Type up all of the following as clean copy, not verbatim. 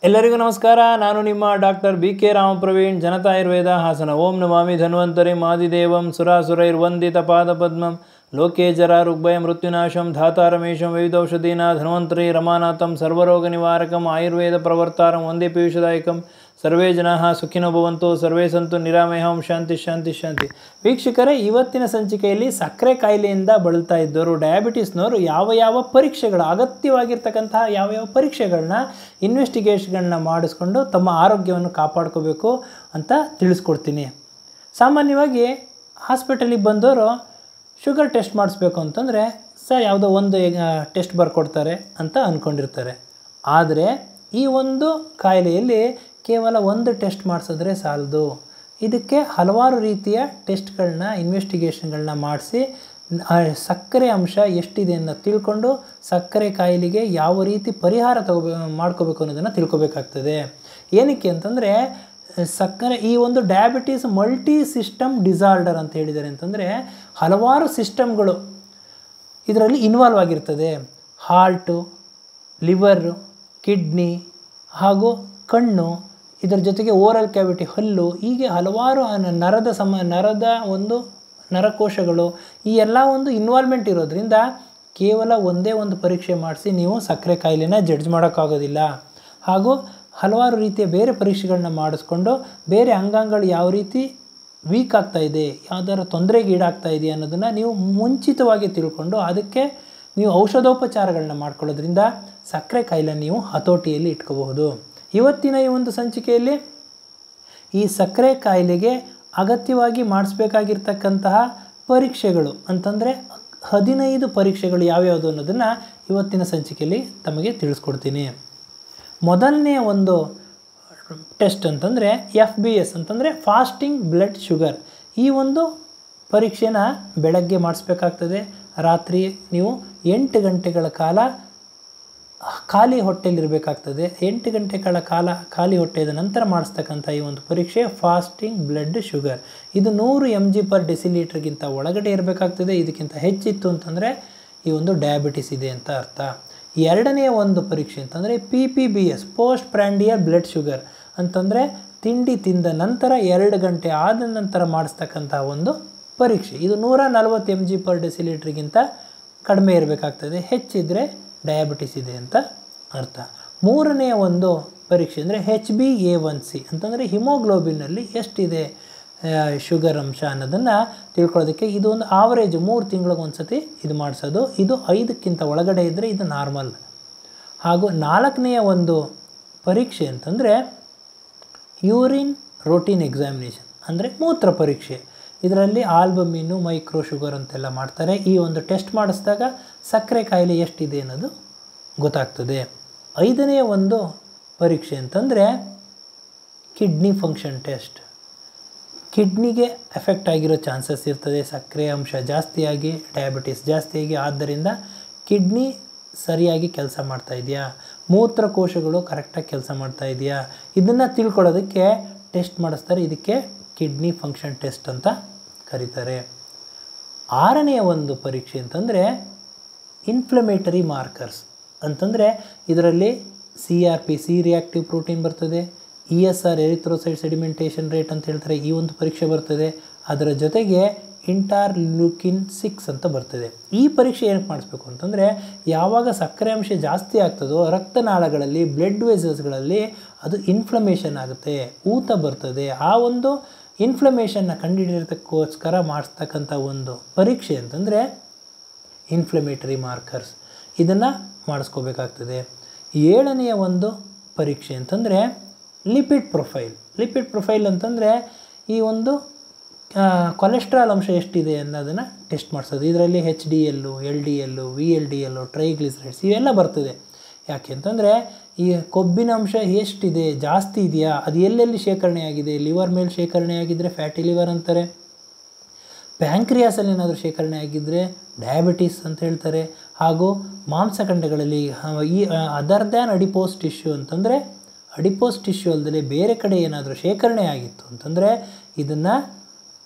ಎಲ್ಲರಿಗೂ ನಮಸ್ಕಾರ. ನಾನು ನಿಮ್ಮ ಡಾಕ್ಟರ್ BK ರಾಮಪ್ರವೀಣ್, ಜನತಾ ಆಯುರ್ವೇದ ಹಾಸನ. ಓಂ ನಮಾಮಿ ಧನ್ವಂತರಿ ಮಾದಿದೇವಂ ಸುರಾಸುರೈರ್ವಂದಿತ ಪಾದಪದ್ಮಂ ಲೋಕೆ ಜರಾರುಗ್ಭಯ ಮೃತ್ಯುನಾಶಂ ಧಾತಾರಮೇಶಂ ವಿವಿಧೌಷಧೀನ ಧನ್ವಂತರಿ ರಮಾನಾಥಂ ಸರ್ವರೋಗ ನಿವಾರಕಂ ಆಯುರ್ವೇದ ಪ್ರವರ್ತಾರಂ ವಂದೇ ಪೀಯೂಷದಾಯಕಂ. ಸರ್ವೇ ಜನಾಃ ಸುಖಿನೋ ಭವಂತು, ಸರ್ವೇ ಸಂತು ನಿರಾಮಯಂ. ಶಾಂತಿ ಶಾಂತಿ ಶಾಂತಿ. ವೀಕ್ಷಕರೇ, ಇವತ್ತಿನ ಸಂಚಿಕೆಯಲ್ಲಿ ಸಕ್ಕರೆ ಕಾಯಿಲೆಯಿಂದ ಬಳಲ್ತಾ ಇದ್ದವರು, ಡಯಾಬಿಟಿಸ್ನವರು ಯಾವ ಪರೀಕ್ಷೆಗಳು ಅಗತ್ಯವಾಗಿರ್ತಕ್ಕಂತಹ ಯಾವ ಪರೀಕ್ಷೆಗಳನ್ನ ಇನ್ವೆಸ್ಟಿಗೇಷನ್ಗಳನ್ನ ಮಾಡಿಸ್ಕೊಂಡು ತಮ್ಮ ಆರೋಗ್ಯವನ್ನು ಕಾಪಾಡ್ಕೋಬೇಕು ಅಂತ ತಿಳಿಸ್ಕೊಡ್ತೀನಿ. ಸಾಮಾನ್ಯವಾಗಿ ಹಾಸ್ಪಿಟಲಿಗೆ ಬಂದವರು ಶುಗರ್ ಟೆಸ್ಟ್ ಮಾಡಿಸ್ಬೇಕು ಅಂತಂದರೆ ಸರ್ ಯಾವುದೋ ಒಂದು ಟೆಸ್ಟ್ ಬರ್ಕೊಡ್ತಾರೆ ಅಂತ ಅಂದ್ಕೊಂಡಿರ್ತಾರೆ. ಆದರೆ ಈ ಒಂದು ಕಾಯಿಲೆಯಲ್ಲಿ ಕೇವಲ ಒಂದು ಟೆಸ್ಟ್ ಮಾಡಿಸಿದ್ರೆ ಸಾಲದು. ಇದಕ್ಕೆ ಹಲವಾರು ರೀತಿಯ ಟೆಸ್ಟ್ಗಳನ್ನ ಇನ್ವೆಸ್ಟಿಗೇಷನ್ಗಳನ್ನ ಮಾಡಿಸಿ ಸಕ್ಕರೆ ಅಂಶ ಎಷ್ಟಿದೆ ಅನ್ನೋ ತಿಳ್ಕೊಂಡು ಸಕ್ಕರೆ ಕಾಯಿಲೆಗೆ ಯಾವ ರೀತಿ ಪರಿಹಾರ ಮಾಡ್ಕೋಬೇಕು ಅನ್ನೋದನ್ನು ತಿಳ್ಕೊಬೇಕಾಗ್ತದೆ. ಏನಕ್ಕೆ ಅಂತಂದರೆ ಸಕ್ಕರೆ ಈ ಒಂದು ಡಯಾಬಿಟೀಸ್ ಮಲ್ಟಿ ಸಿಸ್ಟಮ್ ಡಿಸಾರ್ಡರ್ ಅಂತ ಹೇಳಿದ್ದಾರೆ. ಅಂತಂದರೆ ಹಲವಾರು ಸಿಸ್ಟಮ್ಗಳು ಇದರಲ್ಲಿ ಇನ್ವಾಲ್ವ್ ಆಗಿರ್ತದೆ. ಹಾರ್ಟು, ಲಿವರು, ಕಿಡ್ನಿ ಹಾಗೂ ಕಣ್ಣು, ಇದರ ಜೊತೆಗೆ ಓರಲ್ ಕ್ಯಾವಿಟಿ, ಹಲ್ಲು, ಹೀಗೆ ಹಲವಾರು ನರದ ಒಂದು ನರಕೋಶಗಳು, ಈ ಎಲ್ಲ ಒಂದು ಇನ್ವಾಲ್ವ್ಮೆಂಟ್ ಇರೋದ್ರಿಂದ ಕೇವಲ ಒಂದೇ ಒಂದು ಪರೀಕ್ಷೆ ಮಾಡಿಸಿ ನೀವು ಸಕ್ಕರೆ ಕಾಯಿಲೆನ ಜಡ್ಜ್ ಮಾಡೋಕ್ಕಾಗೋದಿಲ್ಲ. ಹಾಗೂ ಹಲವಾರು ರೀತಿಯ ಬೇರೆ ಪರೀಕ್ಷೆಗಳನ್ನ ಮಾಡಿಸ್ಕೊಂಡು ಬೇರೆ ಅಂಗಾಂಗಗಳು ಯಾವ ರೀತಿ ವೀಕ್ ಆಗ್ತಾ ಇದೆ, ಯಾವುದಾದ್ರು ತೊಂದರೆಗೆ ಈಡಾಗ್ತಾ ಇದೆ ಅನ್ನೋದನ್ನು ನೀವು ಮುಂಚಿತವಾಗಿ ತಿಳ್ಕೊಂಡು ಅದಕ್ಕೆ ನೀವು ಔಷಧೋಪಚಾರಗಳನ್ನ ಮಾಡ್ಕೊಳ್ಳೋದ್ರಿಂದ ಸಕ್ಕರೆ ಕಾಯಿಲೆ ನೀವು ಹತೋಟಿಯಲ್ಲಿ ಇಟ್ಕೋಬಹುದು. ಇವತ್ತಿನ ಈ ಒಂದು ಸಂಚಿಕೆಯಲ್ಲಿ ಈ ಸಕ್ಕರೆ ಕಾಯಿಲೆಗೆ ಅಗತ್ಯವಾಗಿ ಮಾಡಿಸ್ಬೇಕಾಗಿರ್ತಕ್ಕಂತಹ ಪರೀಕ್ಷೆಗಳು ಅಂತಂದರೆ 15 ಪರೀಕ್ಷೆಗಳು ಯಾವ್ಯಾವುದು ಅನ್ನೋದನ್ನು ಇವತ್ತಿನ ಸಂಚಿಕೆಯಲ್ಲಿ ತಮಗೆ ತಿಳಿಸ್ಕೊಡ್ತೀನಿ. ಮೊದಲನೇ ಒಂದು ಟೆಸ್ಟ್ ಅಂತಂದರೆ FBS ಅಂತಂದರೆ ಫಾಸ್ಟಿಂಗ್ ಬ್ಲಡ್ ಶುಗರ್. ಈ ಒಂದು ಪರೀಕ್ಷೆನ ಬೆಳಗ್ಗೆ ಮಾಡಿಸ್ಬೇಕಾಗ್ತದೆ. ರಾತ್ರಿ ನೀವು 8 ಗಂಟೆಗಳ ಕಾಲ ಖಾಲಿ ಹೊಟ್ಟೆಯಲ್ಲಿರಬೇಕಾಗ್ತದೆ. 8 ಗಂಟೆಗಳ ಕಾಲ ಖಾಲಿ ಹೊಟ್ಟೆಯ ನಂತರ ಮಾಡಿಸ್ತಕ್ಕಂಥ ಈ ಒಂದು ಪರೀಕ್ಷೆ ಫಾಸ್ಟಿಂಗ್ ಬ್ಲಡ್ ಶುಗರ್. ಇದು 100 mg/ಡೆಸಿಲೀಟ್ರ್ಗಿಂತ ಒಳಗಡೆ ಇರಬೇಕಾಗ್ತದೆ. ಇದಕ್ಕಿಂತ ಹೆಚ್ಚಿತ್ತು ಅಂತಂದರೆ ಈ ಒಂದು ಡಯಾಬಿಟಿಸ್ ಇದೆ ಅಂತ ಅರ್ಥ. ಎರಡನೇ ಒಂದು ಪರೀಕ್ಷೆ ಅಂತಂದರೆ PPBS ಪೋಸ್ಟ್ ಪ್ರ್ಯಾಂಡಿಯಲ್ ಬ್ಲಡ್ ಶುಗರ್ ಅಂತಂದರೆ ತಿಂಡಿ ತಿಂದ ನಂತರ 2 ಗಂಟೆ ಆದ ನಂತರ ಮಾಡಿಸ್ತಕ್ಕಂಥ ಒಂದು ಪರೀಕ್ಷೆ. ಇದು 140 mg/ಡೆಸಿಲೀಟ್ರ್ಗಿಂತ ಕಡಿಮೆ ಇರಬೇಕಾಗ್ತದೆ. ಹೆಚ್ಚಿದ್ರೆ ಡಯಾಬಿಟಿಸ್ ಇದೆ ಅಂತ ಅರ್ಥ. ಮೂರನೇ ಒಂದು ಪರೀಕ್ಷೆ ಅಂದರೆ HbA1c ಅಂತಂದರೆ ಹಿಮೋಗ್ಲೋಬಿನಲ್ಲಿ ಎಷ್ಟಿದೆ ಶುಗರ್ ಅಂಶ ಅನ್ನೋದನ್ನು ತಿಳ್ಕೊಳ್ಳೋದಕ್ಕೆ ಇದು ಒಂದು ಆವರೇಜ್ 3 ತಿಂಗಳಿಗೆ ಒಂದು ಸತಿ ಇದು ಮಾಡಿಸೋದು. ಇದು 5ಕ್ಕಿಂತ ಒಳಗಡೆ ಇದ್ದರೆ ಇದು ನಾರ್ಮಲ್. ಹಾಗೂ ನಾಲ್ಕನೆಯ ಒಂದು ಪರೀಕ್ಷೆ ಅಂತಂದರೆ ಯೂರಿನ್ ರೋಟೀನ್ ಎಕ್ಸಾಮಿನೇಷನ್ ಅಂದರೆ ಮೂತ್ರ ಪರೀಕ್ಷೆ. ಇದರಲ್ಲಿ ಆಲ್ಬಮಿನ್ನು, ಮೈಕ್ರೋ ಶುಗರ್ ಅಂತೆಲ್ಲ ಮಾಡ್ತಾರೆ. ಈ ಒಂದು ಟೆಸ್ಟ್ ಮಾಡಿಸಿದಾಗ ಸಕ್ಕರೆ ಕಾಯಿಲೆ ಎಷ್ಟಿದೆ ಅನ್ನೋದು ಗೊತ್ತಾಗ್ತದೆ. ಐದನೇ ಒಂದು ಪರೀಕ್ಷೆ ಅಂತಂದರೆ ಕಿಡ್ನಿ ಫಂಕ್ಷನ್ ಟೆಸ್ಟ್. ಕಿಡ್ನಿಗೆ ಎಫೆಕ್ಟ್ ಆಗಿರೋ ಚಾನ್ಸಸ್ ಇರ್ತದೆ ಸಕ್ಕರೆ ಅಂಶ ಜಾಸ್ತಿಯಾಗಿ, ಡಯಾಬಿಟಿಸ್ ಜಾಸ್ತಿಯಾಗಿ. ಆದ್ದರಿಂದ ಕಿಡ್ನಿ ಸರಿಯಾಗಿ ಕೆಲಸ ಮಾಡ್ತಾ ಇದೆಯಾ, ಮೂತ್ರಕೋಶಗಳು ಕರೆಕ್ಟಾಗಿ ಕೆಲಸ ಮಾಡ್ತಾ ಇದೆಯಾ, ಇದನ್ನು ತಿಳ್ಕೊಳ್ಳೋದಕ್ಕೆ ಟೆಸ್ಟ್ ಮಾಡಿಸ್ತಾರೆ. ಇದಕ್ಕೆ ಕಿಡ್ನಿ ಫಂಕ್ಷನ್ ಟೆಸ್ಟ್ ಅಂತ ಕರೀತಾರೆ. ಆರನೆಯ ಒಂದು ಪರೀಕ್ಷೆ ಅಂತಂದರೆ ಇನ್ಫ್ಲಮೇಟರಿ ಮಾರ್ಕರ್ಸ್ ಅಂತಂದರೆ ಇದರಲ್ಲಿ CRP ಸಿ ರಿಯಾಕ್ಟಿವ್ ಪ್ರೋಟೀನ್ ಬರ್ತದೆ, ESR ಎರಿಥ್ರೋಸೈಟ್ ಸೆಡಿಮೆಂಟೇಷನ್ ರೇಟ್ ಅಂತ ಹೇಳ್ತಾರೆ, ಈ ಒಂದು ಪರೀಕ್ಷೆ ಬರ್ತದೆ. ಅದರ ಜೊತೆಗೆ ಇಂಟರ್ಲೂಕಿನ್ 6 ಅಂತ ಬರ್ತದೆ. ಈ ಪರೀಕ್ಷೆ ಏನಕ್ಕೆ ಮಾಡಿಸ್ಬೇಕು ಅಂತಂದರೆ ಯಾವಾಗ ಸಕ್ಕರೆ ಅಂಶ ಜಾಸ್ತಿ ಆಗ್ತದೋ ರಕ್ತನಾಳಗಳಲ್ಲಿ, ಬ್ಲಡ್ ವೆಸಲ್ಸ್ಗಳಲ್ಲಿ ಅದು ಇನ್ಫ್ಲಮೇಷನ್ ಆಗುತ್ತೆ, ಊತ ಬರ್ತದೆ. ಆ ಒಂದು ಇನ್ಫ್ಲಮೇಷನ್ನ ಕಂಡುಹಿಡಿಯೋದಕ್ಕೋಸ್ಕರ ಮಾಡಿಸ್ತಕ್ಕಂಥ ಒಂದು ಪರೀಕ್ಷೆ ಅಂತಂದರೆ ಇನ್ಫ್ಲಮೇಟರಿ ಮಾರ್ಕರ್ಸ್. ಇದನ್ನು ಮಾಡಿಸ್ಕೋಬೇಕಾಗ್ತದೆ. ಏಳನೆಯ ಒಂದು ಪರೀಕ್ಷೆ ಅಂತಂದರೆ ಲಿಪಿಡ್ ಪ್ರೊಫೈಲ್. ಲಿಪಿಡ್ ಪ್ರೊಫೈಲ್ ಅಂತಂದರೆ ಈ ಒಂದು ಕೊಲೆಸ್ಟ್ರಾಲ್ ಅಂಶ ಎಷ್ಟಿದೆ ಅನ್ನೋದನ್ನು ಟೆಸ್ಟ್ ಮಾಡಿಸೋದು. ಇದರಲ್ಲಿ HDL, LDL, VLDL, ಟ್ರೈಗ್ಲಿಸರೈಡ್ಸ್ ಇವೆಲ್ಲ ಬರ್ತದೆ. ಯಾಕೆ ಅಂತಂದರೆ ಈ ಕೊಬ್ಬಿನ ಅಂಶ ಎಷ್ಟಿದೆ, ಜಾಸ್ತಿ ಇದೆಯಾ, ಅದು ಎಲ್ಲೆಲ್ಲಿ ಶೇಖರಣೆ ಆಗಿದೆ. ಲಿವರ್ ಮೇಲೆ ಶೇಖರಣೆ ಆಗಿದ್ದರೆ ಫ್ಯಾಟಿ ಲಿವರ್ ಅಂತಾರೆ. ಪ್ಯಾಂಕ್ರಿಯಾಸಲ್ಲಿ ಏನಾದರೂ ಶೇಖರಣೆ ಆಗಿದ್ದರೆ ಡಯಾಬಿಟಿಸ್ ಅಂತ ಹೇಳ್ತಾರೆ. ಹಾಗೂ ಮಾಂಸಖಂಡಗಳಲ್ಲಿ ಈ ಅದರ್ ದ್ಯಾನ್ ಅಡಿಪೋಸ್ ಟಿಶ್ಯೂ ಅಂತಂದರೆ ಅಡಿಪೋಸ್ ಟಿಶ್ಯೂ ಅಲ್ಲದೆ ಬೇರೆ ಕಡೆ ಏನಾದರೂ ಶೇಖರಣೆ ಆಗಿತ್ತು ಅಂತಂದರೆ ಇದನ್ನು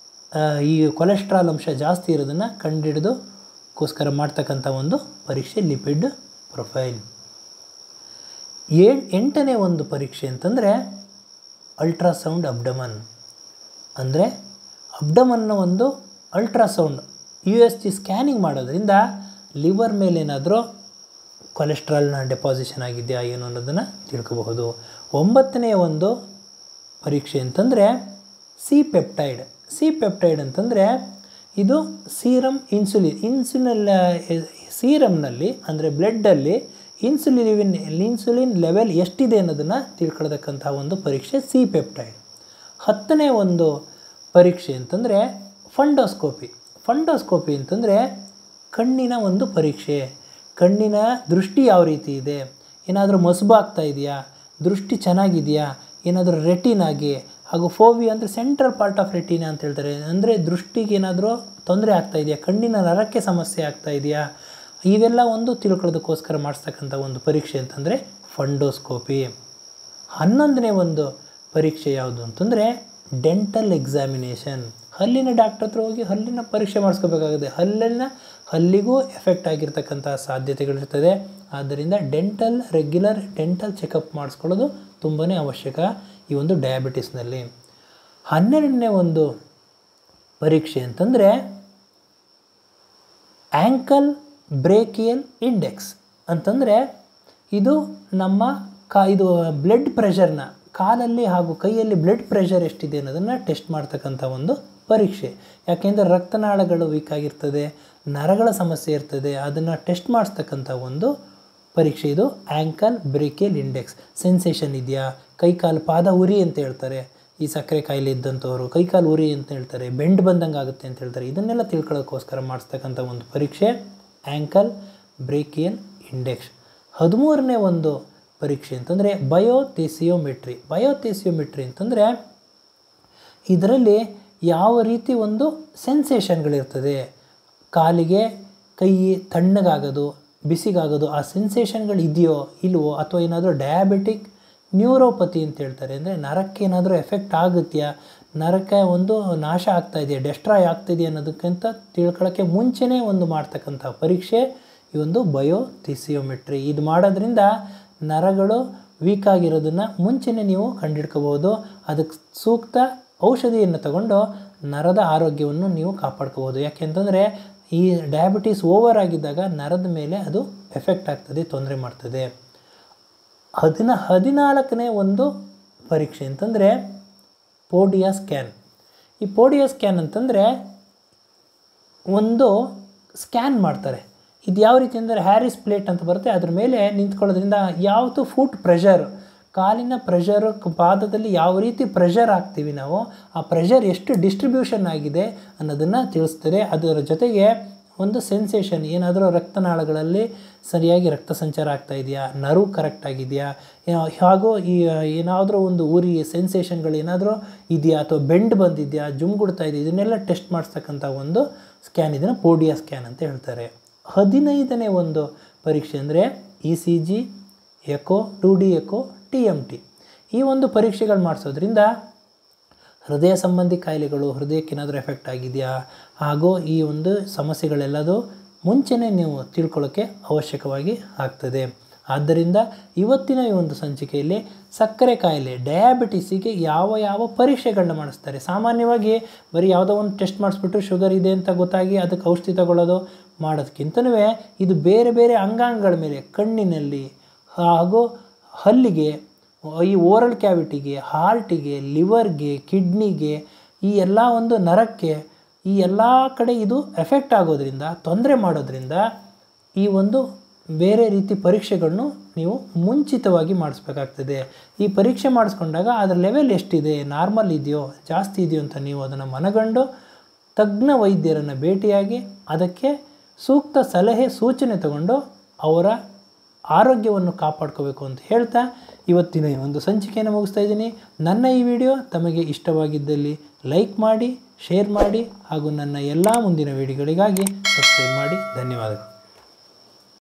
ಈ ಕೊಲೆಸ್ಟ್ರಾಲ್ ಅಂಶ ಜಾಸ್ತಿ ಇರೋದನ್ನು ಕಂಡುಹಿಡಿದೋಸ್ಕರ ಮಾಡ್ತಕ್ಕಂಥ ಒಂದು ಪರೀಕ್ಷೆ ಲಿಪಿಡ್ ಪ್ರೊಫೈಲ್. ಎಂಟನೇ ಒಂದು ಪರೀಕ್ಷೆ ಅಂತಂದರೆ ಅಲ್ಟ್ರಾಸೌಂಡ್ ಅಬ್ಡಮನ್. ಅಂದರೆ ಅಬ್ಡಮನ್ನ ಒಂದು ಅಲ್ಟ್ರಾಸೌಂಡ್ USG ಸ್ಕ್ಯಾನಿಂಗ್ ಮಾಡೋದ್ರಿಂದ ಲಿವರ್ ಮೇಲೆ ಏನಾದರೂ ಕೊಲೆಸ್ಟ್ರಾಲ್ನ ಡೆಪಾಸಿಷನ್ ಆಗಿದೆಯಾ ಏನು ಅನ್ನೋದನ್ನು ತಿಳ್ಕೋಬಹುದು. ಒಂಬತ್ತನೆಯ ಒಂದು ಪರೀಕ್ಷೆ ಅಂತಂದರೆ ಸಿ ಪೆಪ್ಟೈಡ್ ಅಂತಂದರೆ ಇದು ಇನ್ಸುಲಿನ್ ಸೀರಮ್ನಲ್ಲಿ ಅಂದರೆ ಬ್ಲಡ್ಡಲ್ಲಿ ಇನ್ಸುಲಿನ್ ಲೆವೆಲ್ ಎಷ್ಟಿದೆ ಅನ್ನೋದನ್ನು ತಿಳ್ಕೊಳ್ತಕ್ಕಂಥ ಒಂದು ಪರೀಕ್ಷೆ ಸಿ ಪೆಪ್ಟೈಡ್. 10ನೇ ಒಂದು ಪರೀಕ್ಷೆ ಅಂತಂದರೆ ಫಂಡೋಸ್ಕೋಪಿ ಅಂತಂದರೆ ಕಣ್ಣಿನ ಒಂದು ಪರೀಕ್ಷೆ. ಕಣ್ಣಿನ ದೃಷ್ಟಿ ಯಾವ ರೀತಿ ಇದೆ, ಏನಾದರೂ ಮಸುಬಾಗ್ತಾ ಇದೆಯಾ, ದೃಷ್ಟಿ ಚೆನ್ನಾಗಿದೆಯಾ, ಏನಾದರೂ ರೆಟಿನಾಗಿ, ಹಾಗೂ ಫೋವಿಯಾ ಅಂದರೆ ಸೆಂಟ್ರಲ್ ಪಾರ್ಟ್ ಆಫ್ ರೆಟಿನಾ ಅಂತ ಹೇಳ್ತಾರೆ, ಅಂದರೆ ದೃಷ್ಟಿಗೆ ಏನಾದರೂ ತೊಂದರೆ ಆಗ್ತಾ ಇದೆಯಾ, ಕಣ್ಣಿನ ನರಕ್ಕೆ ಸಮಸ್ಯೆ ಆಗ್ತಾ ಇದೆಯಾ, ಇವೆಲ್ಲ ಒಂದು ತಿಳ್ಕೊಳ್ಳೋದಕ್ಕೋಸ್ಕರ ಮಾಡಿಸ್ತಕ್ಕಂಥ ಒಂದು ಪರೀಕ್ಷೆ ಅಂತಂದರೆ ಫಂಡೋಸ್ಕೋಪಿ. 11ನೇ ಒಂದು ಪರೀಕ್ಷೆ ಯಾವುದು ಅಂತಂದರೆ ಡೆಂಟಲ್ ಎಕ್ಸಾಮಿನೇಷನ್. ಹಲ್ಲಿನ ಡಾಕ್ಟರ್ ಹತ್ರ ಹೋಗಿ ಹಲ್ಲಿನ ಪರೀಕ್ಷೆ ಮಾಡಿಸ್ಕೋಬೇಕಾಗುತ್ತೆ. ಹಲ್ಲಿಗೂ ಎಫೆಕ್ಟ್ ಆಗಿರ್ತಕ್ಕಂಥ ಸಾಧ್ಯತೆಗಳಿರ್ತದೆ. ಆದ್ದರಿಂದ ರೆಗ್ಯುಲರ್ ಡೆಂಟಲ್ ಚೆಕಪ್ ಮಾಡಿಸ್ಕೊಳ್ಳೋದು ತುಂಬಾ ಅವಶ್ಯಕ ಈ ಒಂದು ಡಯಾಬಿಟಿಸ್ನಲ್ಲಿ. 12ನೇ ಒಂದು ಪರೀಕ್ಷೆ ಅಂತಂದರೆ ಆ್ಯಂಕಲ್ ಬ್ರೇಕಿಯಲ್ ಇಂಡೆಕ್ಸ್ ಅಂತಂದರೆ ಇದು ನಮ್ಮ ಇದು ಬ್ಲಡ್ ಪ್ರೆಷರ್ನ ಕಾಲಲ್ಲಿ ಹಾಗೂ ಕೈಯಲ್ಲಿ ಬ್ಲಡ್ ಪ್ರೆಷರ್ ಎಷ್ಟಿದೆ ಅನ್ನೋದನ್ನು ಟೆಸ್ಟ್ ಮಾಡ್ತಕ್ಕಂಥ ಒಂದು ಪರೀಕ್ಷೆ. ಯಾಕೆಂದರೆ ರಕ್ತನಾಳಗಳು ವೀಕ್ ಆಗಿರ್ತದೆ, ನರಗಳ ಸಮಸ್ಯೆ ಇರ್ತದೆ, ಅದನ್ನು ಟೆಸ್ಟ್ ಮಾಡಿಸ್ತಕ್ಕಂಥ ಒಂದು ಪರೀಕ್ಷೆ ಇದು ಆ್ಯಂಕಲ್ ಬ್ರೇಕಿಯಲ್ ಇಂಡೆಕ್ಸ್. ಸೆನ್ಸೇಷನ್ ಇದೆಯಾ, ಕೈಕಾಲು ಪಾದ ಉರಿ ಅಂತ ಹೇಳ್ತಾರೆ, ಈ ಸಕ್ಕರೆ ಕಾಯಿಲೆ ಇದ್ದಂಥವರು ಕೈಕಾಲು ಉರಿ ಅಂತ ಹೇಳ್ತಾರೆ, ಬೆಂಡ್ ಬಂದಂಗೆ ಆಗುತ್ತೆ ಅಂತ ಹೇಳ್ತಾರೆ. ಇದನ್ನೆಲ್ಲ ತಿಳ್ಕೊಳ್ಳೋಕ್ಕೋಸ್ಕರ ಮಾಡಿಸ್ತಕ್ಕಂಥ ಒಂದು ಪರೀಕ್ಷೆ ಆ್ಯಂಕಲ್ ಬ್ರೇಕಿಯಲ್ ಇಂಡೆಕ್ಸ್. 13ನೇ ಒಂದು ಪರೀಕ್ಷೆ ಅಂತಂದರೆ ಬಯೋಥೆಸಿಯೋಮೆಟ್ರಿ ಅಂತಂದರೆ ಇದರಲ್ಲಿ ಯಾವ ರೀತಿ ಒಂದು ಸೆನ್ಸೇಷನ್ಗಳಿರ್ತದೆ, ಕಾಲಿಗೆ ಕೈ ತಣ್ಣಗಾಗೋದು, ಬಿಸಿಗಾಗೋದು, ಆ ಸೆನ್ಸೇಷನ್ಗಳು ಇದೆಯೋ ಇಲ್ವೋ, ಅಥವಾ ಏನಾದರೂ ಡಯಾಬಿಟಿಕ್ ನ್ಯೂರೋಪತಿ ಅಂತ ಹೇಳ್ತಾರೆ, ಅಂದರೆ ನರಕ್ಕೆ ಏನಾದರೂ ಎಫೆಕ್ಟ್ ಆಗುತ್ತೆಯಾ, ನರಕ್ಕೆ ಒಂದು ನಾಶ ಆಗ್ತಾಯಿದೆಯಾ, ಡೆಸ್ಟ್ರಾಯ್ ಆಗ್ತಾಯಿದೆಯಾ ಅನ್ನೋದಕ್ಕಿಂತ ತಿಳ್ಕೊಳ್ಳೋಕ್ಕೆ ಮುಂಚೆನೇ ಒಂದು ಮಾಡ್ತಕ್ಕಂಥ ಪರೀಕ್ಷೆ ಈ ಒಂದು ಬಯೋಥೆಸಿಯೋಮೆಟ್ರಿ. ಇದು ಮಾಡೋದ್ರಿಂದ ನರಗಳು ವೀಕ್ ಆಗಿರೋದನ್ನು ಮುಂಚೆನೇ ನೀವು ಕಂಡುಹಿಡ್ಕೋಬೋದು. ಅದಕ್ಕೆ ಸೂಕ್ತ ಔಷಧಿಯನ್ನು ತಗೊಂಡು ನರದ ಆರೋಗ್ಯವನ್ನು ನೀವು ಕಾಪಾಡ್ಕೋಬೋದು. ಯಾಕೆಂತಂದರೆ ಈ ಡಯಾಬಿಟೀಸ್ ಓವರ್ ಆಗಿದ್ದಾಗ ನರದ ಮೇಲೆ ಅದು ಎಫೆಕ್ಟ್ ಆಗ್ತದೆ, ತೊಂದರೆ ಮಾಡ್ತದೆ. 14ನೇ ಒಂದು ಪರೀಕ್ಷೆ ಅಂತಂದರೆ ಪೋಡಿಯಾ ಸ್ಕ್ಯಾನ್. ಈ ಪೋಡಿಯಾ ಸ್ಕ್ಯಾನ್ ಅಂತಂದರೆ ಒಂದು ಸ್ಕ್ಯಾನ್ ಮಾಡ್ತಾರೆ. ಇದು ಯಾವ ರೀತಿ ಅಂದರೆ ಹ್ಯಾರಿಸ್ ಪ್ಲೇಟ್ ಅಂತ ಬರುತ್ತೆ, ಅದ್ರ ಮೇಲೆ ನಿಂತ್ಕೊಳ್ಳೋದ್ರಿಂದ ಯಾವುದು ಫುಟ್ ಪ್ರೆಷರ್, ಕಾಲಿನ ಪ್ರೆಷರು, ಪಾದದಲ್ಲಿ ಯಾವ ರೀತಿ ಪ್ರೆಷರ್ ಹಾಕ್ತೀವಿ ನಾವು, ಆ ಪ್ರೆಷರ್ ಎಷ್ಟು ಡಿಸ್ಟ್ರಿಬ್ಯೂಷನ್ ಆಗಿದೆ ಅನ್ನೋದನ್ನು ತಿಳಿಸ್ತದೆ. ಅದರ ಜೊತೆಗೆ ಒಂದು ಸೆನ್ಸೇಷನ್, ಏನಾದರೂ ರಕ್ತನಾಳಗಳಲ್ಲಿ ಸರಿಯಾಗಿ ರಕ್ತ ಸಂಚಾರ ಆಗ್ತಾ ಇದೆಯಾ, ನರ್ವ್ ಕರೆಕ್ಟ್ ಆಗಿದೆಯಾ, ಹಾಗೂ ಈ ಏನಾದರೂ ಒಂದು ಉರಿ ಸೆನ್ಸೇಷನ್ಗಳು ಏನಾದರೂ ಇದೆಯಾ, ಅಥವಾ ಬೆಂಡ್ ಬಂದಿದೆಯಾ, ಜುಮ್ಗುಡ್ತಾ ಇದೆ, ಇದನ್ನೆಲ್ಲ ಟೆಸ್ಟ್ ಮಾಡಿಸ್ತಕ್ಕಂಥ ಒಂದು ಸ್ಕ್ಯಾನ್, ಇದನ್ನು ಪೋಡಿಯಾ ಸ್ಕ್ಯಾನ್ ಅಂತ ಹೇಳ್ತಾರೆ. 15ನೇ ಒಂದು ಪರೀಕ್ಷೆ ಅಂದರೆ ECG, eco, 2D eco, TMT. ಈ ಒಂದು ಪರೀಕ್ಷೆಗಳು ಮಾಡಿಸೋದ್ರಿಂದ ಹೃದಯ ಸಂಬಂಧಿ ಕಾಯಿಲೆಗಳು, ಹೃದಯಕ್ಕೆ ಏನಾದರೂ ಎಫೆಕ್ಟ್ ಆಗಿದೆಯಾ, ಹಾಗೂ ಈ ಒಂದು ಸಮಸ್ಯೆಗಳೆಲ್ಲದೂ ಮುಂಚೆನೇ ನೀವು ತಿಳ್ಕೊಳ್ಳೋಕ್ಕೆ ಅವಶ್ಯಕವಾಗಿ ಆಗ್ತದೆ. ಆದ್ದರಿಂದ ಇವತ್ತಿನ ಈ ಒಂದು ಸಂಚಿಕೆಯಲ್ಲಿ ಸಕ್ಕರೆ ಕಾಯಿಲೆ, ಡಯಾಬಿಟಿಸಿಗೆ ಯಾವ ಪರೀಕ್ಷೆಗಳನ್ನ ಮಾಡಿಸ್ತಾರೆ. ಸಾಮಾನ್ಯವಾಗಿ ಬರೀ ಯಾವುದೋ ಒಂದು ಟೆಸ್ಟ್ ಮಾಡಿಸ್ಬಿಟ್ಟು ಶುಗರ್ ಇದೆ ಅಂತ ಗೊತ್ತಾಗಿ ಅದಕ್ಕೆ ಔಷಧಿ ತಗೊಳ್ಳೋದು ಮಾಡೋದಕ್ಕಿಂತನೂ ಇದು ಬೇರೆ ಬೇರೆ ಅಂಗಾಂಗಗಳ ಮೇಲೆ, ಕಣ್ಣಿನಲ್ಲಿ ಹಾಗೂ ಹಲ್ಲಿಗೆ, ಈ ಓರಲ್ ಕ್ಯಾವಿಟಿಗೆ, ಹಾರ್ಟಿಗೆ, ಲಿವರ್ಗೆ, ಕಿಡ್ನಿಗೆ, ಈ ಎಲ್ಲ ಒಂದು ನರಕ್ಕೆ, ಈ ಎಲ್ಲ ಕಡೆ ಇದು ಎಫೆಕ್ಟ್ ಆಗೋದ್ರಿಂದ, ತೊಂದರೆ ಮಾಡೋದ್ರಿಂದ ಈ ಒಂದು ಬೇರೆ ರೀತಿ ಪರೀಕ್ಷೆಗಳನ್ನು ನೀವು ಮುಂಚಿತವಾಗಿ ಮಾಡಿಸ್ಬೇಕಾಗ್ತದೆ. ಈ ಪರೀಕ್ಷೆ ಮಾಡಿಸ್ಕೊಂಡಾಗ ಅದರ ಲೆವೆಲ್ ಎಷ್ಟಿದೆ, ನಾರ್ಮಲ್ ಇದೆಯೋ ಜಾಸ್ತಿ ಇದೆಯೋ ಅಂತ ನೀವು ಅದನ್ನು ಮನಗಂಡು ತಜ್ಞ ವೈದ್ಯರನ್ನು ಭೇಟಿಯಾಗಿ ಅದಕ್ಕೆ ಸೂಕ್ತ ಸಲಹೆ ಸೂಚನೆ ತಗೊಂಡು ಅವರ ಆರೋಗ್ಯವನ್ನು ಕಾಪಾಡ್ಕೋಬೇಕು ಅಂತ ಹೇಳ್ತಾ ಇವತ್ತಿನ ಈ ಒಂದು ಸಂಚಿಕೆಯನ್ನು ಮುಗಿಸ್ತಾ ಇದ್ದೀನಿ. ನನ್ನ ಈ ವಿಡಿಯೋ ತಮಗೆ ಇಷ್ಟವಾಗಿದ್ದಲ್ಲಿ ಲೈಕ್ ಮಾಡಿ, ಶೇರ್ ಮಾಡಿ, ಹಾಗೂ ನನ್ನ ಎಲ್ಲ ಮುಂದಿನ ವಿಡಿಯೋಗಳಿಗಾಗಿ ಸಬ್ಸ್ಕ್ರೈಬ್ ಮಾಡಿ. ಧನ್ಯವಾದಗಳು.